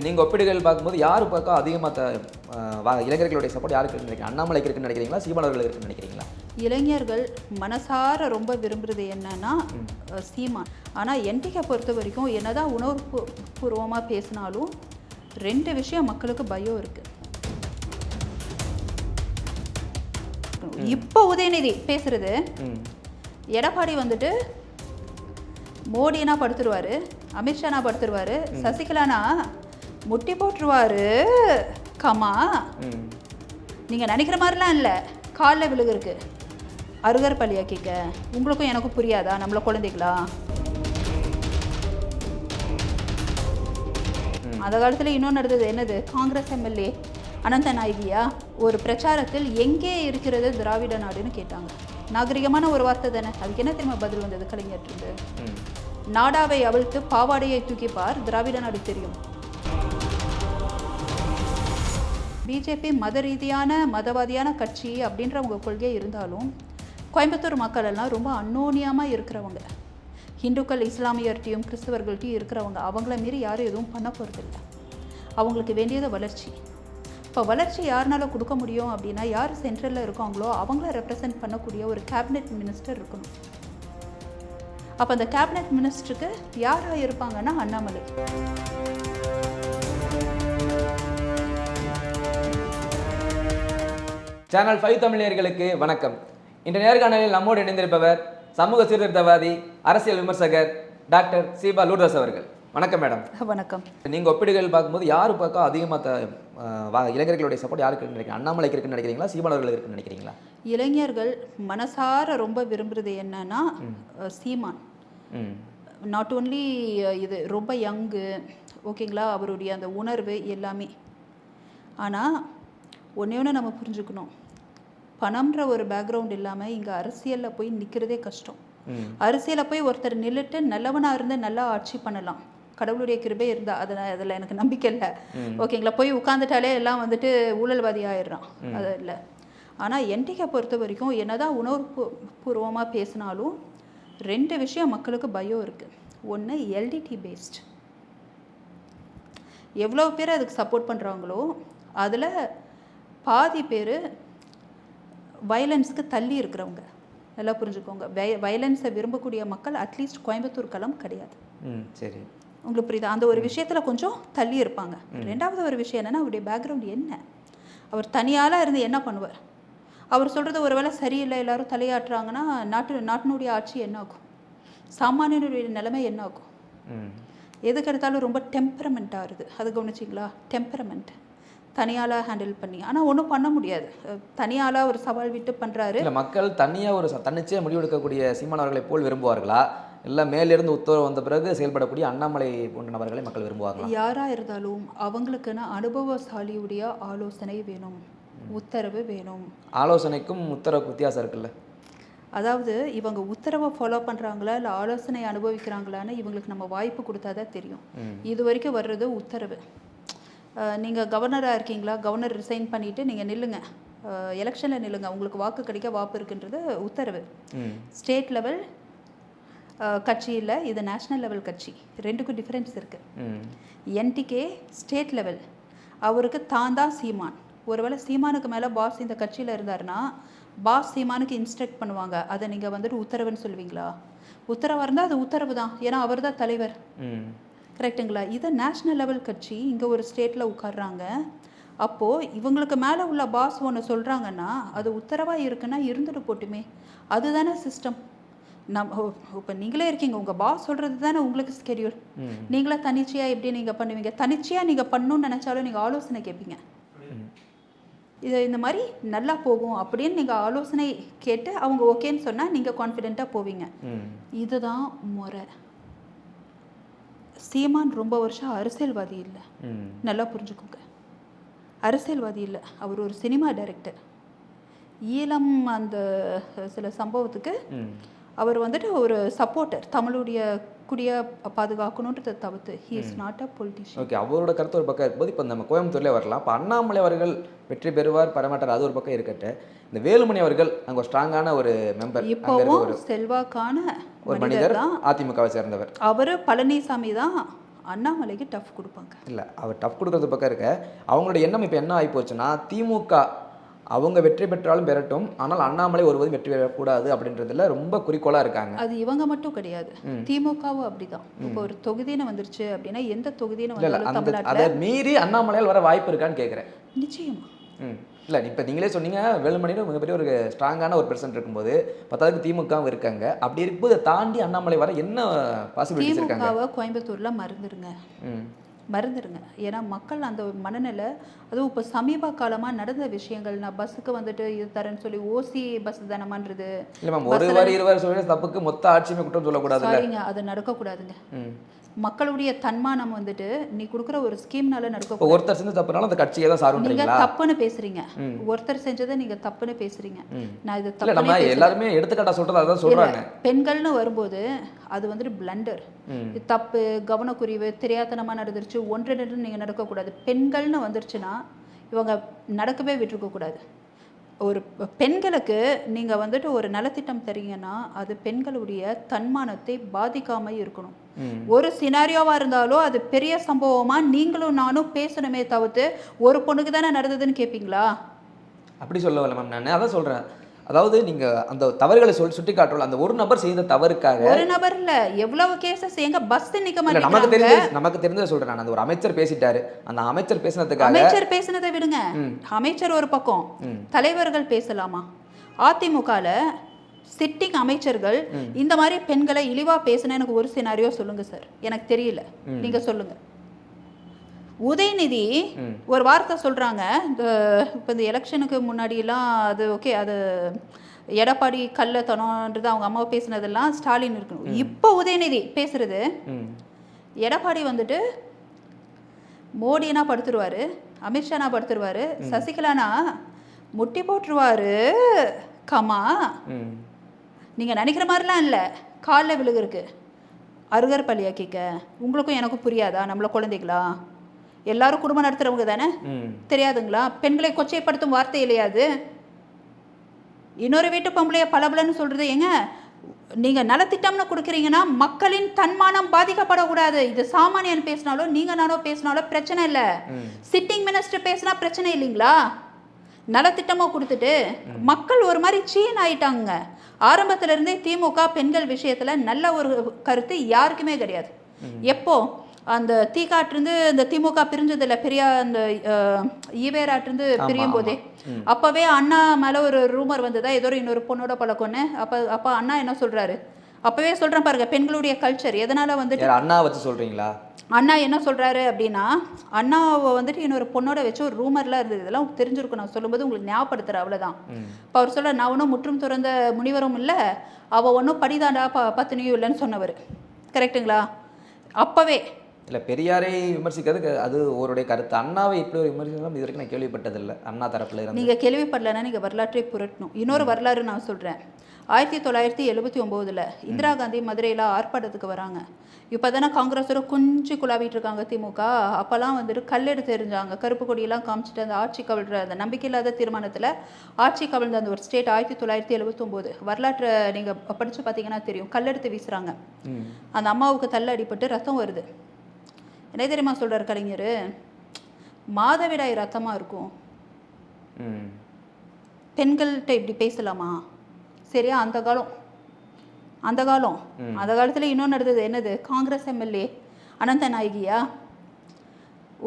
நீங்க ஒப்பீடுகள் பார்க்கும்போது யாரு பக்கம் அதிகமா இளைஞர்களுடைய சப்போர்ட் யாருக்கு இருக்குன்னு நினைக்கிறீங்க? அண்ணாமலைக்கு இருக்குன்னு நினைக்கிறீங்களா? சீமான் அவர்களுக்கு இருக்குன்னு நினைக்கிறீங்களா? இளைஞர்கள் மனசார ரொம்ப விரும்புறது என்னன்னா சீமான். ஆனால் என்டிகே பொறுத்த வரைக்கும் என்னதான் உணர்வுபூர்வமாக பேசினாலும் ரெண்டு விஷயம் மக்களுக்கு பயம் இருக்கு. இப்போ உதயநிதி பேசுறது, எடப்பாடி வந்துட்டு மோடினா படுத்துருவாரு, அமித்ஷானா படுத்துருவாரு, சசிகலானா முட்டி போட்டுருவாரு. கமா நீங்கள் நினைக்கிற மாதிரிலாம் இல்லை, காலில் விழுகுருக்கு. அருகர் பள்ளியாக்கிக்க உங்களுக்கும் எனக்கும் புரியாதா? நம்மள குழந்தைகளா? அந்த காலத்தில் இன்னொன்று நடந்தது. என்னது? காங்கிரஸ் எம்எல்ஏ அனந்த நாயகியா ஒரு பிரச்சாரத்தில் எங்கே இருக்கிறது திராவிட நாடுன்னு கேட்டாங்க. நாகரிகமான ஒரு வார்த்தை தானே. அதுக்கு என்ன தெரியுமா பதில் வந்தது கலைஞர்கிட்ட? நாடாவை அவிழ்த்து பாவாடையை தூக்கிப்பார், திராவிட நாடு தெரியும். பிஜேபி மத ரீதியான மதவாதியான கட்சி அப்படின்ற அவங்க கொள்கை இருந்தாலும் கோயம்புத்தூர் மக்கள் எல்லாம் ரொம்ப அன்னோனியமாக இருக்கிறவங்க. ஹிந்துக்கள் இஸ்லாமியர்கிட்டையும் கிறிஸ்தவர்கள்ட்டையும் இருக்கிறவங்க. அவங்கள மீறி யாரும் எதுவும் பண்ண போகிறதில்ல. அவங்களுக்கு வேண்டியது வளர்ச்சி. இப்போ வளர்ச்சி யாருனால கொடுக்க முடியும் அப்படின்னா, யார் சென்ட்ரலில் இருக்காங்களோ அவங்கள ரெப்ரசன்ட் பண்ணக்கூடிய ஒரு கேபினெட் மினிஸ்டர் இருக்கணும். அப்போ அந்த கேபினெட் மினிஸ்டருக்கு யாராக இருப்பாங்கன்னா அண்ணாமலை. சேனல் 5 தமிழர்களுக்கு வணக்கம். இன்று நேர்காணலில் நம்மோடு இணைந்திருப்பவர் சமூக சீர்திருத்தவாதி, அரசியல் விமர்சகர் டாக்டர் சீபா லூர்தாஸ் அவர்கள். வணக்கம் மேடம். வணக்கம். நீங்க ஒப்பீடுகள் பார்க்கும்போது யாரு பக்கம் அதிகமா இளைஞர்களுடைய சப்போர்ட் யாருக்கு இருக்குன்னு நினைக்கிறீங்க? அண்ணாமலைக்கு இருக்குன்னு நினைக்கிறீங்களா? சீமான் அவர்களுக்கு இருக்குன்னு நினைக்கிறீங்களா? இளைஞர்கள் மனசார ரொம்ப விரும்புறது என்னன்னா சீமான். நாட் ஓன்லி இது ரொம்ப யங்கு, ஓகேங்களா, அவருடைய அந்த உணர்வு எல்லாமே. ஆனால் ஒன்று நம்ம புரிஞ்சுக்கணும், பணம்ன்ற ஒரு பேக்ரவுண்ட் இல்லாமல் இங்கே அரசியலில் போய் நிற்கிறதே கஷ்டம். அரசியலில் போய் ஒருத்தர் நின்றுட்டு நல்லவனாக இருந்து நல்லா ஆட்சி பண்ணலாம், கடவுளுடைய கிருபை இருந்தால். அதில் எனக்கு நம்பிக்கை இல்லை, ஓகேங்களா. போய் உட்காந்துட்டாலே எல்லாம் வந்துட்டு ஊழல்வாதி ஆயிடுறான், அது இல்லை. ஆனால் என்டிகே பொறுத்த வரைக்கும் என்னதான் உணர்வுபூர்வமாக பேசினாலும் ரெண்டு விஷயம் மக்களுக்கு பயம் இருக்குது. ஒன்று எல்டிடி பேஸ்ட், எவ்வளோ பேர் அதுக்கு சப்போர்ட் பண்ணுறாங்களோ அதில் பாதி பேர் வயலன்ஸுக்கு தள்ளி இருக்கிறவங்க. நல்லா புரிஞ்சுக்கோங்க, வயலன்ஸை விரும்பக்கூடிய மக்கள் அட்லீஸ்ட் கோயம்புத்தூர் களம் கிடையாது. சரி, உங்களுக்கு புரியுதா? அந்த ஒரு விஷயத்தில் கொஞ்சம் தள்ளி இருப்பாங்க. ரெண்டாவது ஒரு விஷயம் என்னென்னா, அவருடைய பேக்ரவுண்ட் என்ன, அவர் தனியாளாக இருந்து என்ன பண்ணுவார்? அவர் சொல்கிறது ஒரு வேளை சரியில்லை, எல்லாரும் தலையாட்டுறாங்கன்னா நாட்டினுடைய ஆட்சி என்ன ஆகும்? சாமானியனுடைய நிலைமை என்ன ஆகும்? எதுக்கு எடுத்தாலும் ரொம்ப டெம்பரமெண்ட் ஆகுது. அது கவனிச்சிங்களா? டெம்பரமெண்ட் தனியாளாக ஹேண்டில் பண்ணி, ஆனால் ஒன்றும் பண்ண முடியாது. தனியாளாக ஒரு சவால் விட்டு பண்ணுறாரு. இல்லை, மக்கள் தனியாக ஒரு தன்னிச்சையாக முடிவெடுக்கக்கூடிய சீமான் அவர்களை போல் விரும்புவார்களா, இல்லை மேலிருந்து உத்தரவு வந்த பிறகு செயல்படக்கூடிய அண்ணாமலை போன்ற நபர்களை மக்கள் விரும்புவார்களா? யாராக இருந்தாலும் அவங்களுக்குன்னு அனுபவசாலியுடைய ஆலோசனை வேணும், உத்தரவு வேணும். ஆலோசனைக்கும் உத்தரவுக்கு வித்தியாசம் இருக்குல்ல. அதாவது இவங்க உத்தரவை ஃபாலோ பண்ணுறாங்களா இல்லை ஆலோசனை அனுபவிக்கிறாங்களான்னு இவங்களுக்கு நம்ம வாய்ப்பு கொடுத்தா தான் தெரியும். இது வரைக்கும் வர்றது உத்தரவு. நீங்கள் கவர்னராக இருக்கீங்களா, கவர்னர் ரிசைன் பண்ணிவிட்டு நீங்கள் நில்லுங்க, எலெக்ஷனில் நில்லுங்க, உங்களுக்கு வாக்கு கிடைக்க வாய்ப்பு இருக்குன்றது உத்தரவு. ஸ்டேட் லெவல் கட்சி இல்லை, இது நேஷ்னல் லெவல் கட்சி. ரெண்டுக்கும் டிஃப்ரென்ஸ் இருக்குது. என்டிகே ஸ்டேட் லெவல், அவருக்கு தான் சீமான். ஒருவேளை சீமானுக்கு மேலே பாஸ் இந்த கட்சியில் இருந்தாருன்னா பாஸ் சீமானுக்கு இன்ஸ்ட்ரக்ட் பண்ணுவாங்க. அதை நீங்கள் வந்துட்டு உத்தரவுன்னு சொல்லுவீங்களா? உத்தரவாக இருந்தால் அது உத்தரவு தான், ஏன்னா அவர் தான் தலைவர். கரெக்டுங்களா? இது நேஷ்னல் லெவல் கட்சி, இங்கே ஒரு ஸ்டேட்டில் உட்கார்றாங்க. அப்போது இவங்களுக்கு மேலே உள்ள பாஸ் ஒன்று சொல்கிறாங்கன்னா அது உத்தரவாக இருக்குன்னா இருந்துட்டு போட்டுமே, அதுதானே சிஸ்டம். இப்போ நீங்களே இருக்கீங்க, உங்கள் பாஸ் சொல்கிறது தானே உங்களுக்கு ஸ்கெடியூல். நீங்களே தனிச்சையாக எப்படி நீங்கள் பண்ணுவீங்க? தனிச்சையாக நீங்கள் பண்ணணும்னு நினச்சாலும் நீங்கள் ஆலோசனை கேட்பீங்க. இது இந்த மாதிரி நல்லா போகும் அப்படின்னு நீங்கள் ஆலோசனை கேட்டு அவங்க ஓகேன்னு சொன்னால் நீங்கள் கான்ஃபிடென்ட்டாக போவீங்க. இதுதான் முறை. சீமான் ரொம்ப வருஷம் அரசியல்வாதி இல்லை, நல்லா புரிஞ்சுக்கோங்க. அரசியல்வாதி இல்லை, அவர் ஒரு சினிமா டைரக்டர். ஈழம் அந்த சில சம்பவத்துக்கு அவர் வந்துட்டு ஒரு சப்போர்ட்டர், தமிழுடைய குடியை பாதுகாக்கணுன்றதை தவிர்த்து he is not a politician. Okay, அவரோட கருத்து ஒரு பக்கம் இருக்கும்போது இப்போ நம்ம கோயம்புத்தூர்லேயே வரலாம். இப்போ அண்ணாமலை அவர்கள் வெற்றி பெறுவார் பெறமாட்டார், அது ஒரு பக்கம் இருக்கட்டு. இந்த வேலுமணி அவர்கள் அங்கே ஒரு ஸ்ட்ராங்கான ஒரு மெம்பர், இப்போவும் செல்வாக்கான ஒரு மனிதர், அதிமுகவை சேர்ந்தவர். அவர் பழனிசாமி தான் அண்ணாமலைக்கு டஃப் கொடுப்பாங்க. இல்லை, அவர் டஃப் கொடுக்கறது பக்கம் இருக்க, அவங்களோட எண்ணம் இப்போ என்ன ஆகி போச்சுன்னா, திமுக அவங்க வெற்றி பெற்றாலும் பெறட்டும், ஆனால் அண்ணாமலை ஒருவரும் வெற்றி பெறக்கூடாது அப்படின்றதுல ரொம்ப குறிக்கோளா இருக்காங்க. அது இவங்க மட்டும் கிடையாது, திமுகவும் அப்படிதான். இப்போ ஒரு தொகுதின்னு வந்துருச்சு அப்படின்னா எந்த தொகுதின்னு வந்தாலும் தமிழ்நாட்டில் அதை மீறி அண்ணாமலையால் வர வாய்ப்பு இருக்கான்னு கேட்குறேன். நிச்சயமா. இல்லை, இப்போ நீங்களே சொன்னீங்க வேலுமணின்னு மிகப்பெரிய ஒரு ஸ்ட்ராங்கான ஒரு பெர்சன்ட் இருக்கும்போது பத்தாவதுக்கு திமுகவும் இருக்காங்க. அப்படி இருக்கும்போது தாண்டி அண்ணாமலை வர என்ன பாசிபிலிட்டிஸ் இருக்காங்க? திமுகவை கோயம்புத்தூர்ல மறந்துடுங்க. ஏன்னா மக்கள் அந்த மனநிலை, அதுவும் இப்போ சமீப காலமாக நடந்த விஷயங்கள், நான் பஸ்ஸுக்கு வந்துட்டு இது தரேன்னு சொல்லி ஓசி பஸ் தானமான்றது இல்லை மேம், ஒரு வாரி இருவாரி சொல்லி தப்புக்கு மொத்த ஆட்சியுமே குற்றம் சொல்லக்கூடாது. சரிங்க, அது நடக்கக்கூடாதுங்க. மக்களுடைய தன்மானம் வந்துட்டு நீ கொடுக்குற ஒரு ஸ்கீம்னால நடக்க, ஒருத்தர் செஞ்ச தப்புனாலும் அந்த கட்சியை தான் சாருன்றீங்களா? நீங்க தப்புன்னு பேசுறீங்க, ஒருத்தர் செஞ்சதை நீங்க தப்புன்னு பேசுறீங்க. நான் இது தப்பு, நம்ம எல்லாருமே எடுத்துக்காட்டா சொல்றது அதான் சொல்றாங்க. பெண்கள்னு வரும்போது அது வந்துட்டு பிளண்டர், தப்பு, கவனக்குறைவு, தெரியாதனமா நடந்துருச்சு, ஒன்று நீங்க நடக்கக்கூடாது. பெண்கள்னு வந்துருச்சுன்னா இவங்க நடக்கவே விட்டுருக்க கூடாது. ஒரு பெண்களுக்கு நீங்கள் வந்துட்டு ஒரு நலத்திட்டம் தரீங்கன்னா அது பெண்களுடைய தன்மானத்தை பாதிக்காமல் இருக்கணும். ஒரு சினாரியோவாக இருந்தாலும் அது பெரிய சம்பவமாக நீங்களும் நானும் பேசணுமே தவிர்த்து ஒரு பொண்ணுக்கு தானே நடந்ததுன்னு கேட்பீங்களா? அப்படி சொல்ல வரல மேம், நான் அதான் சொல்கிறேன். அதாவது நீங்கள் அந்த தவறுகளை சுட்டி காட்டல, அந்த ஒரு நபர் செய்த தவறுக்காக, ஒரு நபர் இல்லை எவ்வளவு கேசஸ் எங்க பஸ் நிக்க மாட்டேங்குது. நமக்கு தெரிஞ்சதை சொல்கிறேன் நான். அந்த ஒரு அமைச்சர் பேசிட்டாரு, அந்த அமைச்சர் பேசினதுக்காக, அமைச்சர் பேசினதை விடுங்க, அமைச்சர் ஒரு பக்கம், தலைவர்கள் பேசலாமா? அதிமுகல சிட்டிங் அமைச்சர்கள் இந்த மாதிரி பெண்களை இழிவா பேசின எனக்கு ஒரு சினாரியோ சொல்லுங்க சார், எனக்கு தெரியல, நீங்க சொல்லுங்க. உதயநிதி ஒரு வார்த்தை சொல்றாங்க, இப்போ இந்த எலெக்ஷனுக்கு முன்னாடியெல்லாம் அது ஓகே, அது எடப்பாடி கள்ளத்தனம்ன்றது அவங்க அம்மா பேசினதெல்லாம் ஸ்டாலின் இருக்கணும். இப்போ உதயநிதி பேசுறது, எடப்பாடி வந்துட்டு மோடினா படுத்துருவாரு, அமித்ஷானா படுத்துருவாரு, சசிகலானா முட்டி போட்டுருவாரு, கமா நீங்க நினைக்கிற மாதிரிலாம் இல்லை, காலில் விழுகுருக்கு. அருகர் பள்ளியா கேட்க உங்களுக்கும் எனக்கும் புரியாதா? நம்மள குழந்தைகளா? எல்லாரும் குடும்பம் நடத்துறவங்க தானே, தெரியாதுங்களா? பெண்களை கொச்சைப்படுத்தும் வார்த்தை இல்லையாது. இன்னொரு வீட்டு பொம்பளைய பலபலன்னு சொல்றது ஏங்க? நீங்க நலத்திட்டம்னு கொடுக்குறீங்கன்னா மக்களின் தன்மானம் பாதிக்கப்படக்கூடாது. இது சாமானியன் பேசினாலும் நீங்க நானும் பேசினாலும் பிரச்சனை இல்லை, சிட்டிங் மினிஸ்டர் பேசினா பிரச்சனை இல்லைங்களா? நலத்திட்டமாக கொடுத்துட்டு மக்கள் ஒரு மாதிரி சீன் ஆயிட்டாங்க. ஆரம்பத்துல இருந்தே திமுக பெண்கள் விஷயத்துல நல்ல ஒரு கருத்து யாருக்குமே கிடையாது. எப்போ அந்த தீக்காட்டிருந்து இந்த திமுக பிரிஞ்சதில்ல, பெரிய அந்த ஈவேராட்டிருந்து பிரியும் போதே அப்பவே அண்ணா மேல ஒரு ரூமர் வந்ததா, ஏதோ இன்னொரு பொண்ணோட பழக்கம்னு. அப்ப அண்ணா என்ன சொல்றாரு, அப்பவே சொல்றேன் பாருங்க, பெண்களுடைய கல்ச்சர் எதனால வந்துட்டு அண்ணா வச்சு சொல்றீங்களா? அண்ணா என்ன சொல்றாரு அப்படின்னா, அண்ணாவை வந்துட்டு இன்னொரு பொண்ணோட வச்சு ஒரு ரூமர்லாம் இருந்தது, இதெல்லாம் தெரிஞ்சிருக்கும் நான் சொல்லும்போது உங்களுக்கு ஞாபகப்படுத்துறேன், அவ்வளோதான். இப்போ அவர் சொல்ல, நான் ஒன்றும் முற்றும் துறந்த முனிவரும் இல்லை, அவள் ஒன்றும் படிதாண்டா பத்தினியும் இல்லைன்னு சொன்னவர், கரெக்டுங்களா? அப்பவே இல்லை, பெரியாரை விமர்சிக்கிறது அது ஒருடைய கருத்து. அண்ணாவை இப்படி ஒரு விமர்சனம் இது வரைக்கும் நான் கேள்விப்பட்டதில்லை. அண்ணா தரப்புல இருந்து நீங்கள் கேள்விப்படலைன்னா நீங்கள் வரலாற்றை புரட்டணும். இன்னொரு வரலாறு நான் சொல்கிறேன். 1979 இந்திரா காந்தி மதுரையில் ஆர்ப்பாட்டத்துக்கு வராங்க. இப்போ தானே காங்கிரஸோட கொஞ்சம் குழாவிட்டு இருக்காங்க திமுக. அப்போல்லாம் வந்துட்டு கல்லெடுத்து எறிஞ்சாங்க, கருப்பு கொடியெல்லாம் காமிச்சிட்டு அந்த ஆட்சி கவிழ்ற அந்த நம்பிக்கையில்லாத தீர்மானத்தில் ஆட்சி கவிழ்ந்த அந்த ஒரு ஸ்டேட் 1979 வரலாற்றை நீங்கள் படித்து பார்த்தீங்கன்னா தெரியும். கல்லெடுத்து வீசுகிறாங்க, அந்த அம்மாவுக்கு தள்ள அடிபட்டு ரத்தம் வருது. என்ன தெரியுமா சொல்கிறார் கலைஞர், மாதவிடாய் ரத்தமாக இருக்கும், பெண்கள்கிட்ட இப்படி பேசலாமா? சரியா? அந்த காலத்தில் இன்னொன்று நடந்தது. என்னது? காங்கிரஸ் எம்எல்ஏ அனந்த நாயகியா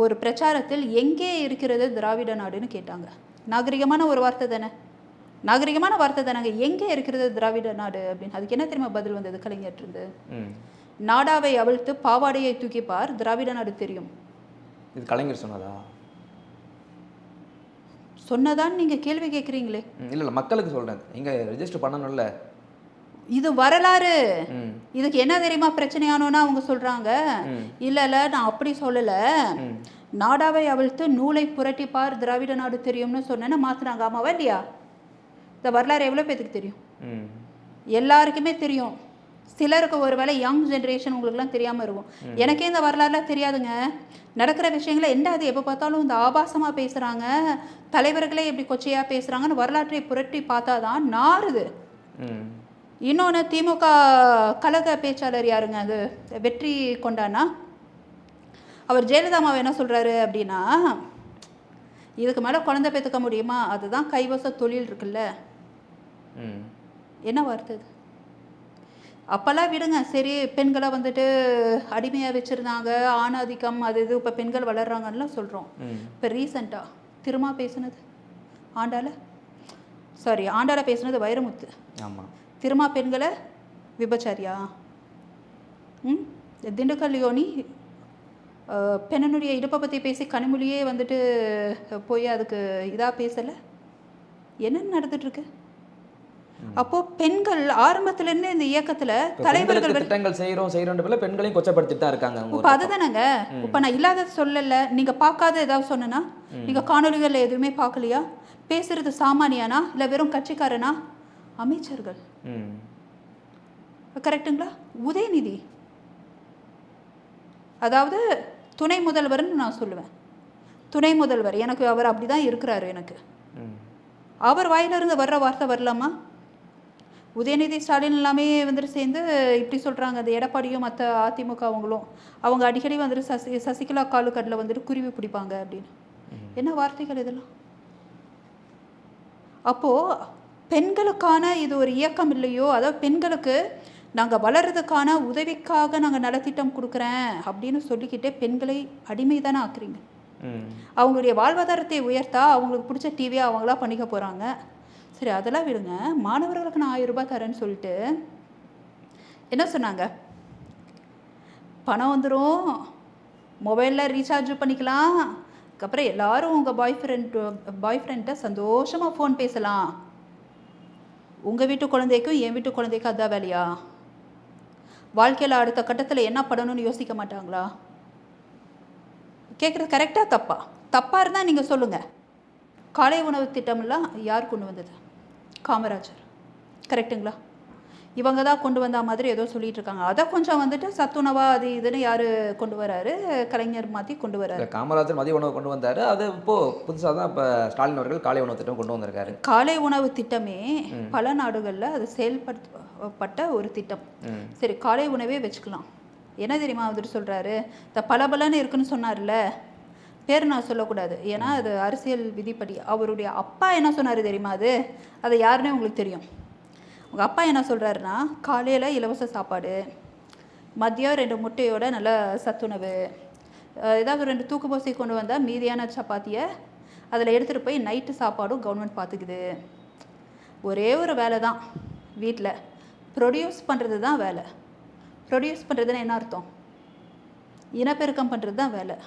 ஒரு பிரச்சாரத்தில் எங்கே இருக்கிறது திராவிட நாடுன்னு கேட்டாங்க. நாகரிகமான ஒரு வார்த்தை தானே, நாகரிகமான வார்த்தை தானேங்க, எங்கே இருக்கிறது திராவிட நாடு அப்படின்னு. அதுக்கு என்ன தெரியுமா பதில் வந்தது கலைஞர் இருந்து? நாடாவை அவிழ்த்து பாவாடையை தூக்கிப்பார், திராவிட நாடு தெரியும். இது கலைஞர் சொன்னதா? சொன்னதான் நீங்க கேள்வி கேட்குறீங்களே. இல்லை, மக்களுக்கு சொல்றேன், இங்க ரெஜிஸ்டர் பண்ணணும்ல. இது வரலாறு. இதுக்கு என்ன தெரியுமா பிரச்சனையானோன்னா அவங்க சொல்றாங்க, இல்ல நான் அப்படி சொல்லல, நாடாவை அவிழ்த்து நூலை புரட்டிப்பார், திராவிட நாடு தெரியும்னு சொன்னேன்னு மாத்துறாங்க. ஆமாவா இல்லையா? இந்த வரலாறு எவ்வளவு பேருக்கு தெரியும்? எல்லாருக்குமே தெரியும். சிலருக்கு ஒரு வேளை யங் ஜென்ரேஷன் உங்களுக்குலாம் தெரியாமல் இருக்கும். எனக்கே இந்த வரலாறுலாம் தெரியாதுங்க. நடக்கிற விஷயங்களை என்ன அது எப்போ பார்த்தாலும் இந்த ஆபாசமாக பேசுகிறாங்க, தலைவர்களே எப்படி கொச்சையாக பேசுகிறாங்கன்னு வரலாற்றை புரட்டி பார்த்தா தான் நாறுது. இன்னொன்று, திமுக கழக பேச்சாளர் யாருங்க, அது வெற்றி கொண்டானா, அவர் ஜெயலலிதா அம்மாவை என்ன சொல்கிறாரு அப்படின்னா, இதுக்கு மேலே குழந்தை பெற்றுக்க முடியுமா, அதுதான் கைவச தொழில் இருக்குல்ல. என்ன வார்த்தை அது? அப்போல்லாம் விடுங்க, சரி பெண்களை வந்துட்டு அடிமையாக வச்சுருந்தாங்க, ஆணாதிக்கம் அது இது, இப்போ பெண்கள் வளர்றாங்கன்னு சொல்கிறோம். இப்போ ரீசண்டாக திரும்ப பேசுனது ஆண்டாள பேசுனது வைரமுத்து. ஆமாம், திரும்ப பெண்களை விபச்சாரியா? திண்டுக்கல் யோனி பெண்ணனுடைய இடுப்பை பற்றி பேசி கனிமொழியே வந்துட்டு போய் அதுக்கு இதாக பேசலை. என்னென்ன நடந்துட்டுருக்கு? அப்போது பெண்கள் ஆரம்பத்துலேருந்து இந்த இயக்கத்தில் தலைவர்கள் திட்டங்கள் செய்கிறோம் பெண்களையும் கொச்சப்படுத்திட்டு தான் இருக்காங்க. இப்போ அதுதானங்க. இப்போ நான் இல்லாத சொல்லலை, நீங்கள் பார்க்காத ஏதாவது சொன்னேன்னா, நீங்கள் காணொலிகளில் எதுவுமே பார்க்கலையா? பேசுறது சாமானியானா இல்லை வெறும் கட்சிக்காரனா? அமைச்சர்கள், கரெக்டுங்களா? உதயநிதி, அதாவது துணை முதல்வர்னு நான் சொல்லுவேன். துணை முதல்வர், எனக்கு அவர் அப்படி தான் இருக்கிறாரு. எனக்கு அவர் வாயிலிருந்து வர்ற வார்த்தை வரலாமா? உதயநிதி ஸ்டாலின் எல்லாமே வந்துட்டு சேர்ந்து இப்படி சொல்கிறாங்க. அந்த எடப்பாடியும் மற்ற அதிமுக அவங்க அடிக்கடி வந்துட்டு சசிகலா காலுக்கட்டில் வந்துட்டு குருவி பிடிப்பாங்க அப்படின்னு. என்ன வார்த்தைகள் இதெல்லாம்? அப்போது பெண்களுக்கான இது ஒரு இயக்கம் இல்லையோ, அதாவது பெண்களுக்கு நாங்கள் வளர்கிறதுக்கான உதவிக்காக நாங்கள் நலத்திட்டம் கொடுக்குறேன் அப்படின்னு சொல்லிக்கிட்டே பெண்களை அடிமை தானே ஆக்குறீங்க. அவங்களுடைய வாழ்வாதாரத்தை உயர்த்தா அவங்களுக்கு பிடிச்ச டிவியை அவங்களா பண்ணிக்க போகிறாங்க. சரி, அதெல்லாம் விடுங்க. மாணவர்களுக்கு நான் 1000 ரூபாய் தரேன்னு சொல்லிட்டு என்ன சொன்னாங்க? பணம் வந்துடும், மொபைலில் ரீசார்ஜ் பண்ணிக்கலாம், அதுக்கப்புறம் எல்லாரும் உங்கள் பாய் ஃப்ரெண்ட்டை சந்தோஷமாக ஃபோன் பேசலாம். உங்கள் வீட்டு குழந்தைக்கும் என் வீட்டு குழந்தைக்கும் அதான் வேலையா? வாழ்க்கையில் அடுத்த கட்டத்தில் என்ன பண்ணணும்னு யோசிக்க மாட்டாங்களா? கேட்குறது கரெக்டாக தப்பா? தப்பாக இருந்தால் நீங்கள் சொல்லுங்கள். காலை உணவு திட்டம்லாம் யார் கொண்டு வந்தது? காமராஜர், கரெக்டுங்களா? இவங்க தான் கொண்டு வந்த மாதிரி ஏதோ சொல்லிட்டு இருக்காங்க. அதை கொஞ்சம் வந்துட்டு சத்துணவா அது இதுன்னு யார் கொண்டு வராரு? கலைஞர் மாற்றி கொண்டு வராரு. காமராஜர் மதிய உணவு கொண்டு வந்தார். அது இப்போது புதுசாக தான் இப்போ ஸ்டாலின் அவர்கள் காலை உணவு திட்டம் கொண்டு வந்திருக்காரு. காலை உணவு திட்டமே பல நாடுகளில் அது செயல்படுத்தப்பட்ட ஒரு திட்டம். சரி, காலை உணவே வச்சுக்கலாம். என்ன தெரியுமா வந்துட்டு சொல்கிறாரு? இந்த பலபலன்னு இருக்குன்னு சொன்னார்ல, பேர் நான் சொல்லக்கூடாது, ஏன்னா அது அரசியல் விதிப்படி. அவருடைய அப்பா என்ன சொன்னார் தெரியுமா? அது யாருன்னே உங்களுக்கு தெரியும். உங்கள் அப்பா என்ன சொல்கிறாருன்னா, காலையில் இலவச சாப்பாடு, மதியம் 2 முட்டையோட நல்ல சத்துணவு, ஏதாவது 2 தூக்கு போசி கொண்டு வந்தால் மீதியான சப்பாத்தியை அதில் எடுத்துகிட்டு போய் நைட்டு சாப்பாடும் கவர்மெண்ட் பார்த்துக்குது. ஒரே ஒரு வேலை தான் வீட்டில், ப்ரொடியூஸ் பண்ணுறது தான் வேலை. ப்ரொடியூஸ் பண்ணுறதுன்னு என்ன அர்த்தம்? இனப்பெருக்கம் பண்ணுறது தான் வேலை.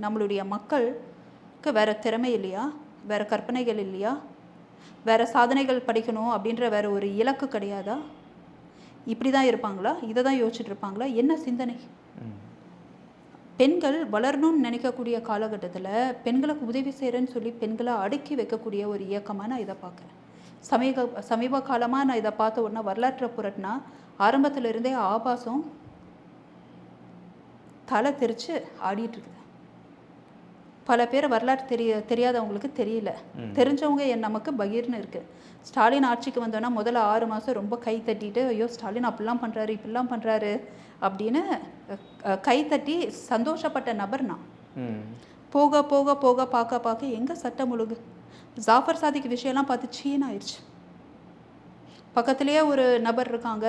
நம்மளுடைய மக்களுக்கு வேறு திறமை இல்லையா? வேறு கற்பனைகள் இல்லையா? வேறு சாதனைகள் படிக்கணும் அப்படின்ற வேறு ஒரு இலக்கு கிடையாதா? இப்படி தான் இருப்பாங்களா? இதை தான் யோசிச்சுட்டு இருப்பாங்களா? என்ன சிந்தனை? பெண்கள் வளரணும்னு நினைக்கக்கூடிய காலகட்டத்தில் பெண்களுக்கு உதவி செய்கிறேன்னு சொல்லி பெண்களை அடக்கி வைக்கக்கூடிய ஒரு இயக்கமாக நான் இதை பார்க்குறேன். சமீப காலமாக நான் இதை பார்த்த உடனே வரலாற்றை புரட்டினா ஆரம்பத்தில் இருந்தே ஆபாசம் தலை தெரிச்சு ஆடிட்டுருக்குது. பல பேர் வரலாற்று தெரியாதவங்களுக்கு தெரியல, தெரிஞ்சவங்க நமக்கு பகீர்னு இருக்குது. ஸ்டாலின் ஆட்சிக்கு வந்தோன்னா முதல்ல 6 மாதம் ரொம்ப கை தட்டிட்டு, ஐயோ ஸ்டாலின் அப்படிலாம் பண்ணுறாரு இப்படிலாம் பண்ணுறாரு அப்படின்னு கை தட்டி சந்தோஷப்பட்ட நபர் நான். போக போக போக பார்க்க எங்கே சட்டம் ஒழுங்கு? ஜாஃபர் சாதிக்கு விஷயம்லாம் பார்த்து சீன் ஆயிடுச்சு. பக்கத்துலேயே ஒரு நபர் இருக்காங்க,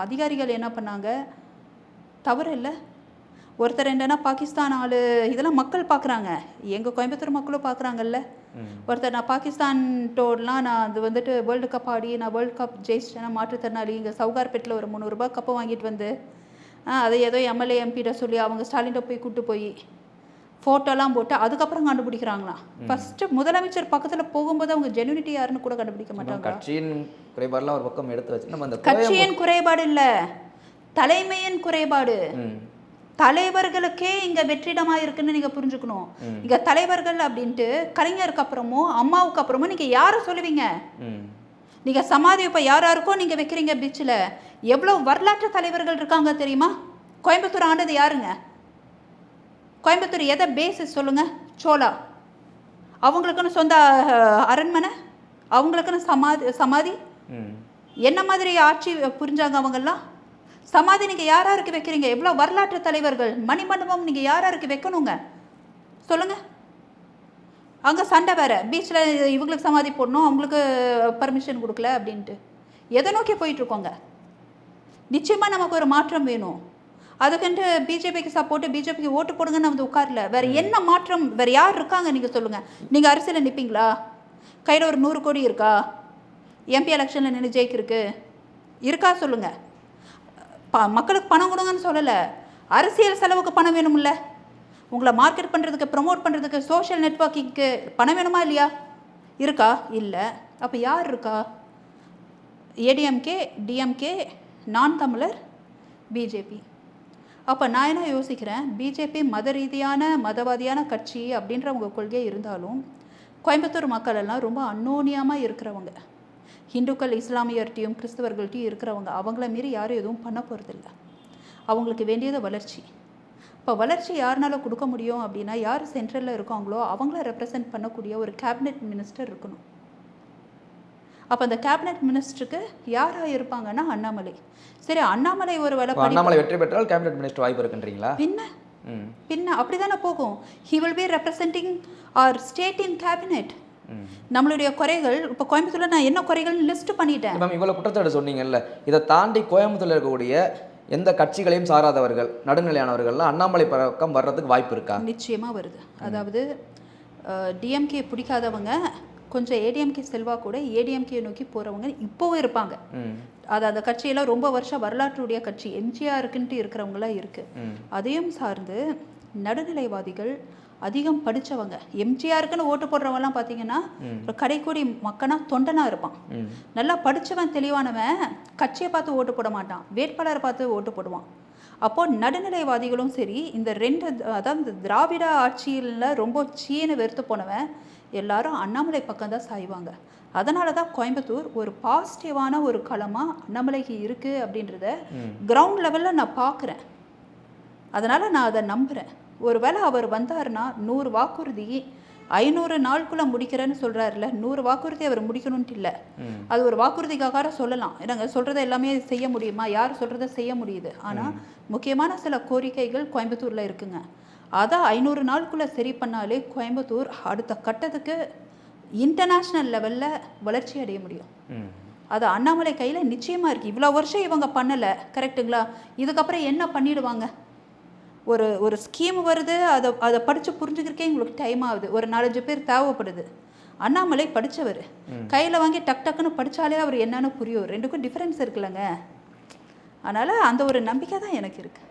அதிகாரிகள் என்ன பண்ணாங்க? தவறு இல்லை. ஒருத்தர் என்னன்னா பாகிஸ்தான் ஆள், இதெல்லாம் மக்கள் பார்க்குறாங்க, எங்கள் கோயம்புத்தூர் மக்களும் பார்க்குறாங்கல்ல. ஒருத்தர் நான் பாகிஸ்தான் டோர்லாம் நான் அது வந்துட்டு வேர்ல்டு கப் ஆடி நான் வேர்ல்டு கப் ஜெயிச்சிட்டேன்னா மாற்றுத்திறனாளி, இங்கே சவுகார்பேட்டில் ஒரு 300 ரூபாய் கப்பை வாங்கிட்டு வந்து அதை ஏதோ எம்எல்ஏ எம்பிட்ட சொல்லி அவங்க ஸ்டாலின்ட்ட போய் கூப்பிட்டு போய் ஃபோட்டோலாம் போட்டு அதுக்கப்புறம் கண்டுபிடிக்கிறாங்களாம். ஃபர்ஸ்ட் முதலமைச்சர் பக்கத்தில் போகும்போது அவங்க ஜெனுனிட்டி யாருன்னு கூட கண்டுபிடிக்க மாட்டாங்க. கட்சியின் குறைபாடுலாம் ஒரு பக்கம் எடுத்து வச்சு நம்ம அந்த கட்சியின் குறைபாடு இல்லை, தலைமையின் குறைபாடு. தலைவர்களுக்கே இங்கே வெற்றிடமாக இருக்குன்னு நீங்கள் புரிஞ்சுக்கணும். இங்கே தலைவர்கள் அப்படின்ட்டு கலைஞருக்கு அப்புறமும் அம்மாவுக்கு அப்புறமும் நீங்கள் யாரை சொல்லுவீங்க? நீங்கள் சமாதி இப்போ யாராருக்கோ நீங்கள் வைக்கிறீங்க பீச்சில். எவ்வளோ வரலாற்று தலைவர்கள் இருக்காங்க தெரியுமா? கோயம்புத்தூர் ஆண்டது யாருங்க? கோயம்புத்தூர் எதை பேசிஸ் சொல்லுங்கள்? சோழா. அவங்களுக்குன்னு சொந்த அரண்மனை, அவங்களுக்குன்னு சமாதி. என்ன மாதிரி ஆட்சி புரிஞ்சாங்க அவங்கெல்லாம்? சமாதி நீங்கள் யாராருக்கு வைக்கிறீங்க? எவ்வளோ வரலாற்று தலைவர்கள் மணிமண்டபம் நீங்கள் யாராருக்கு வைக்கணுங்க சொல்லுங்கள்? அங்கே சண்டை வேறு, பீச்சில் இவங்களுக்கு சமாதி போடணும், அவங்களுக்கு பர்மிஷன் கொடுக்கல அப்படின்ட்டு. எதை நோக்கி போயிட்டுருக்கோங்க? நிச்சயமாக நமக்கு ஒரு மாற்றம் வேணும். அதுக்குன்ட்டு பிஜேபிக்கு சப்போர்ட்டு, பிஜேபிக்கு ஓட்டு போடுங்கன்னு நம்ம உட்காரல. வேறு என்ன மாற்றம்? வேறு யார் இருக்காங்க நீங்கள் சொல்லுங்கள்? நீங்கள் அரசியலில் நிற்பீங்களா? கையில் ஒரு 100 கோடி இருக்கா? எம்பி எலெக்ஷனில் நின்று ஜெயிக்கிருக்கு இருக்கா சொல்லுங்கள்? மக்களுக்கு பணம் கொடுங்கன்னு சொல்லலை, அரசியல் செலவுக்கு பணம் வேணும்ல, உங்களை மார்க்கெட் பண்ணுறதுக்கு, ப்ரமோட் பண்ணுறதுக்கு, சோஷியல் நெட்வொர்க்கிங்க்கு பணம் வேணுமா இல்லையா? இருக்கா? இல்லை. அப்போ யார் இருக்கா? ஏடிஎம்கே, டிஎம்கே, நான் தமிழர், பிஜேபி. அப்போ நான் என்ன யோசிக்கிறேன், பிஜேபி மத ரீதியான மதவாதியான கட்சி அப்படின்ற உங்க கொள்கை இருந்தாலும் கோயம்புத்தூர் மக்கள் எல்லாம் ரொம்ப அன்னோனியமாக இருக்கிறவங்க, ஹிந்துக்கள் இஸ்லாமியர்கிட்டையும் கிறிஸ்தவர்கள்ட்டையும் இருக்கிறவங்க. அவங்கள மீறி யாரும் எதுவும் பண்ண போகிறதில்ல. அவங்களுக்கு வேண்டியது வளர்ச்சி. இப்போ வளர்ச்சி யாருனால கொடுக்க முடியும் அப்படின்னா, யார் சென்ட்ரலில் இருக்காங்களோ அவங்கள ரெப்ரசன்ட் பண்ணக்கூடிய ஒரு கேபினெட் மினிஸ்டர் இருக்கணும். அப்போ அந்த கேபினெட் மினிஸ்டருக்கு யாராக இருப்பாங்கன்னா அண்ணாமலை. சரி, அண்ணாமலை ஒரு வேலை அண்ணாமலை வெற்றி பெற்றால் கேபினெட் மினிஸ்டர் வாய்ப்பு இருக்குன்றீங்களா? பின்ன அப்படி தானே போகும். He will be representing our state in cabinet. நம்மளுடைய குறைகள் இப்போ கோயம்புத்தூரில் நான் என்ன குறைகள்னு லிஸ்ட் பண்ணிட்டேன். மேம், இவ்வளோ குற்றச்சாட்டு சொன்னீங்கல்ல, இதை தாண்டி கோயம்புத்தூரில் இருக்கக்கூடிய எந்த கட்சிகளையும் சாராதவர்கள், நடுநிலையானவர்கள்லாம் அண்ணாமலை பக்கம் வர்றதுக்கு வாய்ப்பு இருக்கா? நிச்சயமாக வருது. அதாவது டிஎம்கே பிடிக்காதவங்க கொஞ்சம் ஏடிஎம்கே செல்வா கூட ஏடிஎம்கே நோக்கி போகிறவங்க இப்போவும் இருப்பாங்க. அது அந்த கட்சியெல்லாம் ரொம்ப வருஷம் வரலாற்றுடைய கட்சி, எம்ஜிஆருக்குன்ட்டு இருக்கிறவங்களாம் இருக்குது. அதையும் சார்ந்து நடுநிலைவாதிகள், அதிகம் படித்தவங்க, எம்ஜிஆருக்குன்னு ஓட்டு போடுறவங்கலாம் பார்த்தீங்கன்னா ஒரு கடைக்கோடி மக்கனா தொண்டனாக இருப்பான். நல்லா படித்தவன், தெளிவானவன் கட்சியை பார்த்து ஓட்டு போட மாட்டான், வேட்பாளரை பார்த்து ஓட்டு போடுவான். அப்போது நடுநிலைவாதிகளும் சரி, இந்த ரெண்டு, அதாவது இந்த திராவிட ஆட்சியில் ரொம்ப சீன வெறுத்து போனவன் எல்லாரும் அண்ணாமலை பக்கம் தான் சாய்வாங்க. அதனால தான் கோயம்புத்தூர் ஒரு பாசிட்டிவான ஒரு களமாக அண்ணாமலைக்கு இருக்குது அப்படின்றத கிரவுண்ட் லெவலில் நான் பார்க்குறேன். அதனால் நான் அதை நம்புகிறேன். ஒருவேளை அவர் வந்தார்னா 100 வாக்குறுதி 500 நாளுக்குள்ளே முடிக்கிறேன்னு சொல்கிறாருல, 100 வாக்குறுதி அவர் முடிக்கணும்ட்டு இல்லை. அது ஒரு வாக்குறுதிக்காக சொல்லலாம். நாங்கள் சொல்கிறத எல்லாமே செய்ய முடியுமா? யார் சொல்கிறத செய்ய முடியுது. ஆனால் முக்கியமான சில கோரிக்கைகள் கோயம்புத்தூரில் இருக்குங்க. அதை 500 நாளுக்குள்ளே சரி பண்ணாலே கோயம்புத்தூர் அடுத்த கட்டத்துக்கு இன்டர்நேஷ்னல் லெவலில் வளர்ச்சி அடைய முடியும். அது அண்ணாமலை கையில் நிச்சயமாக இருக்குது. இவ்வளோ வருஷம் இவங்க பண்ணலை, கரெக்டுங்களா? இதுக்கப்புறம் என்ன பண்ணிடுவாங்க? ஒரு ஸ்கீம் வருது, அதை படித்து புரிஞ்சுக்கிறக்கே எங்களுக்கு டைம் ஆகுது. ஒரு 4-5 பேர் தேவைப்படுது. அண்ணாமலை படித்தவர், கையில் வாங்கி டக் டக்குன்னு படித்தாலே அவர் என்னன்னு புரியும். ரெண்டுக்கும் டிஃப்ரென்ஸ் இருக்குல்லங்க. அதனால் அந்த ஒரு நம்பிக்கை தான் எனக்கு இருக்குது.